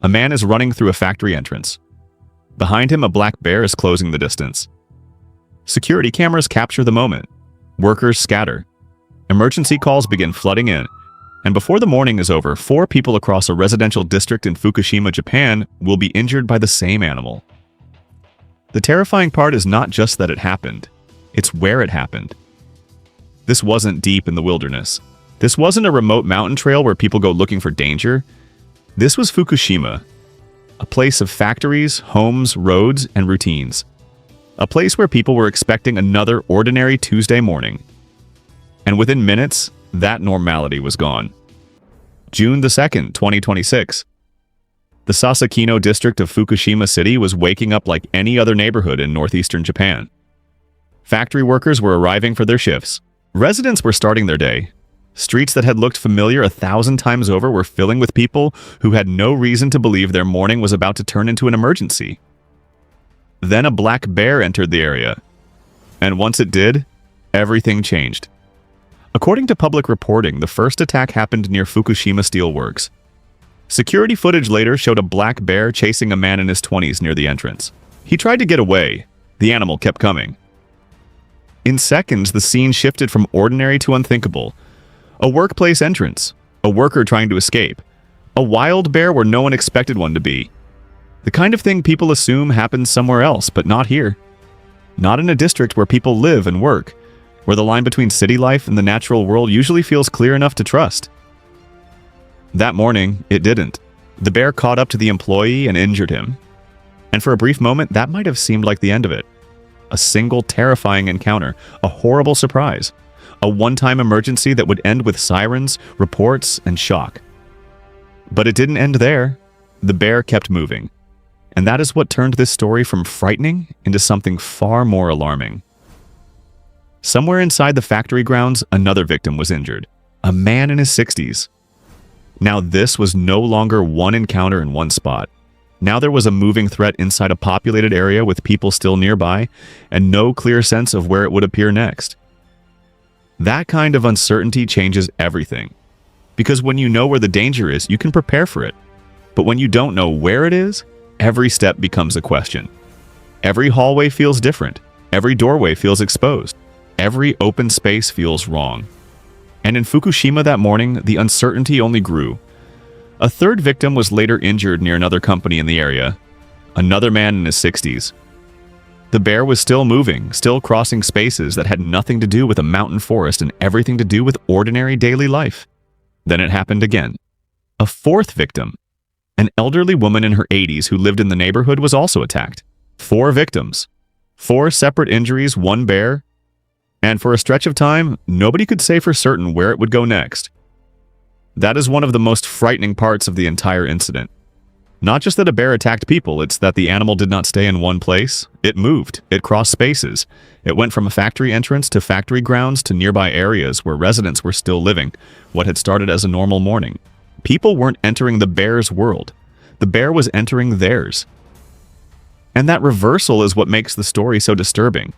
A man is running through a factory entrance. Behind him, a black bear is closing the distance. Security cameras capture the moment. Workers scatter. Emergency calls begin flooding in. And before the morning is over, 4 people across a residential district in Fukushima, Japan, will be injured by the same animal. The terrifying part is not just that it happened, it's where it happened. This wasn't deep in the wilderness. This wasn't a remote mountain trail where people go looking for danger. This was Fukushima, a place of factories, homes, roads, and routines. A place where people were expecting another ordinary Tuesday morning. And within minutes, that normality was gone. June the 2nd, 2026. The Sasakino district of Fukushima City was waking up like any other neighborhood in northeastern Japan. Factory workers were arriving for their shifts. Residents were starting their day. Streets that had looked familiar 1,000 times over were filling with people who had no reason to believe their morning was about to turn into an emergency. Then a black bear entered the area. And once it did, everything changed. According to public reporting, the first attack happened near Fukushima Steelworks. Security footage later showed a black bear chasing a man in his 20s near the entrance. He tried to get away. The animal kept coming. In seconds, the scene shifted from ordinary to unthinkable. A workplace entrance, a worker trying to escape, a wild bear where no one expected one to be. The kind of thing people assume happens somewhere else, but not here. Not in a district where people live and work, where the line between city life and the natural world usually feels clear enough to trust. That morning, it didn't. The bear caught up to the employee and injured him. And for a brief moment, that might have seemed like the end of it. A single terrifying encounter, a horrible surprise. A one-time emergency that would end with sirens, reports, and shock. But it didn't end there. The bear kept moving. And that is what turned this story from frightening into something far more alarming. Somewhere inside the factory grounds, another victim was injured. A man in his 60s. Now this was no longer one encounter in one spot. Now there was a moving threat inside a populated area with people still nearby, and no clear sense of where it would appear next. That kind of uncertainty changes everything. Because when you know where the danger is, you can prepare for it. But when you don't know where it is, every step becomes a question. Every hallway feels different. Every doorway feels exposed. Every open space feels wrong. And in Fukushima that morning, the uncertainty only grew. A third victim was later injured near another company in the area. Another man in his 60s. The bear was still moving, still crossing spaces that had nothing to do with a mountain forest and everything to do with ordinary daily life. Then it happened again. A fourth victim, an elderly woman in her 80s who lived in the neighborhood, was also attacked. 4 victims. 4 separate injuries, 1 bear. And for a stretch of time, nobody could say for certain where it would go next. That is one of the most frightening parts of the entire incident. Not just that a bear attacked people, it's that the animal did not stay in one place. It moved. It crossed spaces. It went from a factory entrance to factory grounds to nearby areas where residents were still living, what had started as a normal morning. People weren't entering the bear's world. The bear was entering theirs. And that reversal is what makes the story so disturbing.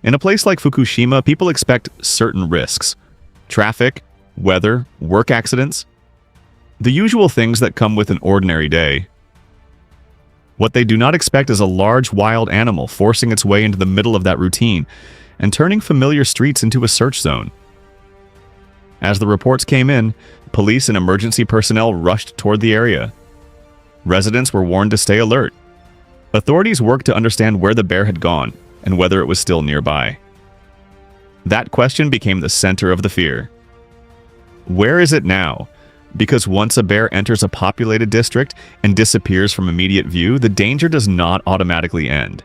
In a place like Fukushima, people expect certain risks. Traffic, weather, work accidents. The usual things that come with an ordinary day. What they do not expect is a large wild animal forcing its way into the middle of that routine and turning familiar streets into a search zone. As the reports came in, police and emergency personnel rushed toward the area. Residents were warned to stay alert. Authorities worked to understand where the bear had gone and whether it was still nearby. That question became the center of the fear. Where is it now? Because once a bear enters a populated district and disappears from immediate view, the danger does not automatically end.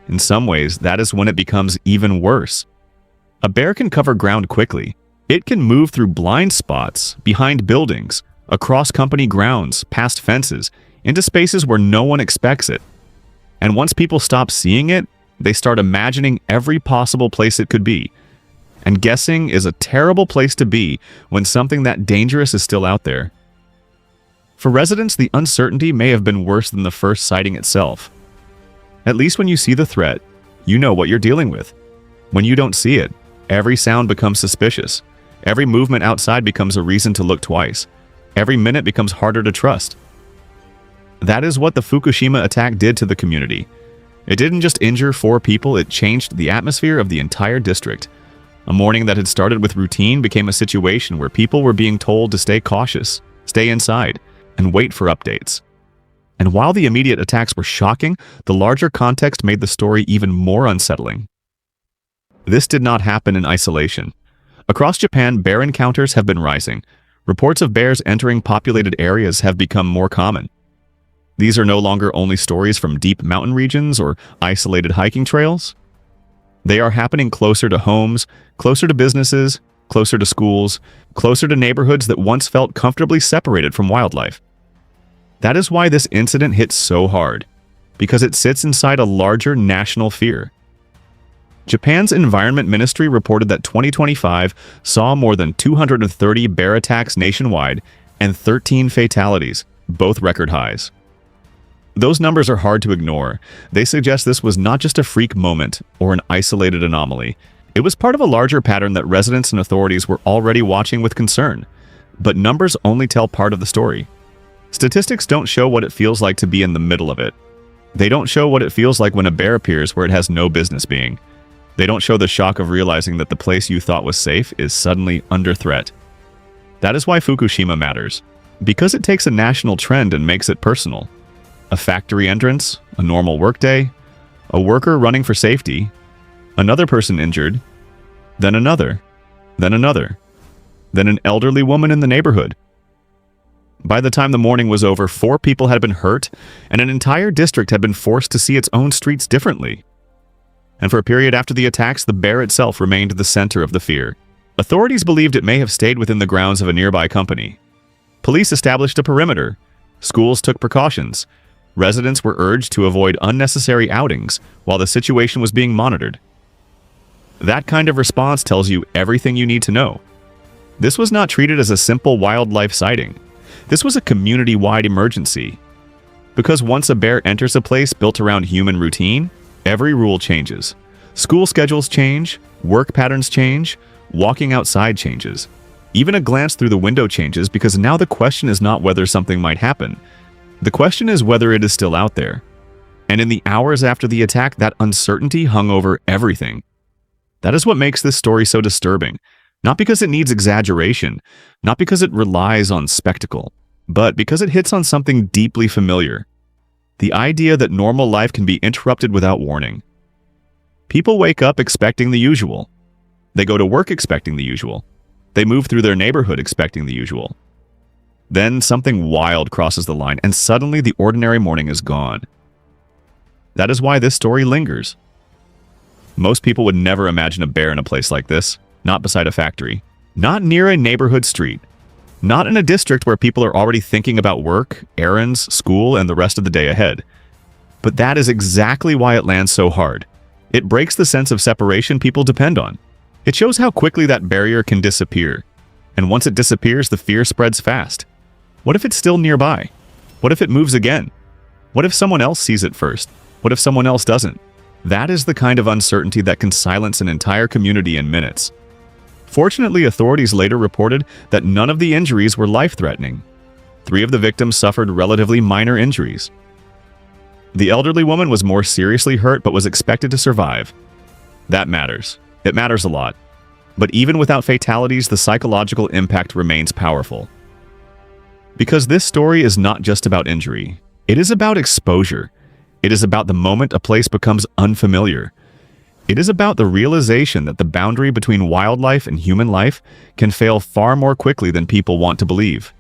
In some ways, that is when it becomes even worse. A bear can cover ground quickly. It can move through blind spots, behind buildings, across company grounds, past fences, into spaces where no one expects it. And once people stop seeing it, they start imagining every possible place it could be. And guessing is a terrible place to be when something that dangerous is still out there. For residents, the uncertainty may have been worse than the first sighting itself. At least when you see the threat, you know what you're dealing with. When you don't see it, every sound becomes suspicious. Every movement outside becomes a reason to look twice. Every minute becomes harder to trust. That is what the Fukushima attack did to the community. It didn't just injure 4 people, it changed the atmosphere of the entire district. A morning that had started with routine became a situation where people were being told to stay cautious, stay inside, and wait for updates. And while the immediate attacks were shocking, the larger context made the story even more unsettling. This did not happen in isolation. Across Japan, bear encounters have been rising. Reports of bears entering populated areas have become more common. These are no longer only stories from deep mountain regions or isolated hiking trails. They are happening closer to homes, closer to businesses, closer to schools, closer to neighborhoods that once felt comfortably separated from wildlife. That is why this incident hits so hard, because it sits inside a larger national fear. Japan's Environment Ministry reported that 2025 saw more than 230 bear attacks nationwide and 13 fatalities, both record highs. Those numbers are hard to ignore. They suggest this was not just a freak moment or an isolated anomaly. It was part of a larger pattern that residents and authorities were already watching with concern. But numbers only tell part of the story. Statistics don't show what it feels like to be in the middle of it. They don't show what it feels like when a bear appears where it has no business being. They don't show the shock of realizing that the place you thought was safe is suddenly under threat. That is why Fukushima matters. Because it takes a national trend and makes it personal. A factory entrance, a normal workday, a worker running for safety, another person injured, then another, then another, then an elderly woman in the neighborhood. By the time the morning was over, 4 people had been hurt, and an entire district had been forced to see its own streets differently. And for a period after the attacks, the bear itself remained the center of the fear. Authorities believed it may have stayed within the grounds of a nearby company. Police established a perimeter. Schools took precautions. Residents were urged to avoid unnecessary outings while the situation was being monitored. That kind of response tells you everything you need to know. This was not treated as a simple wildlife sighting. This was a community-wide emergency. Because once a bear enters a place built around human routine, every rule changes. School schedules change, work patterns change, walking outside changes. Even a glance through the window changes because now the question is not whether something might happen. The question is whether it is still out there. And in the hours after the attack, that uncertainty hung over everything. That is what makes this story so disturbing. Not because it needs exaggeration, not because it relies on spectacle, but because it hits on something deeply familiar. The idea that normal life can be interrupted without warning. People wake up expecting the usual. They go to work expecting the usual. They move through their neighborhood expecting the usual. Then something wild crosses the line, and suddenly the ordinary morning is gone. That is why this story lingers. Most people would never imagine a bear in a place like this, not beside a factory, not near a neighborhood street, not in a district where people are already thinking about work, errands, school, and the rest of the day ahead. But that is exactly why it lands so hard. It breaks the sense of separation people depend on. It shows how quickly that barrier can disappear. And once it disappears, the fear spreads fast. What if it's still nearby? What if it moves again? What if someone else sees it first? What if someone else doesn't? That is the kind of uncertainty that can silence an entire community in minutes. Fortunately, authorities later reported that none of the injuries were life-threatening. 3 of the victims suffered relatively minor injuries. The elderly woman was more seriously hurt but was expected to survive. That matters. It matters a lot. But even without fatalities, the psychological impact remains powerful. Because this story is not just about injury. It is about exposure. It is about the moment a place becomes unfamiliar. It is about the realization that the boundary between wildlife and human life can fail far more quickly than people want to believe.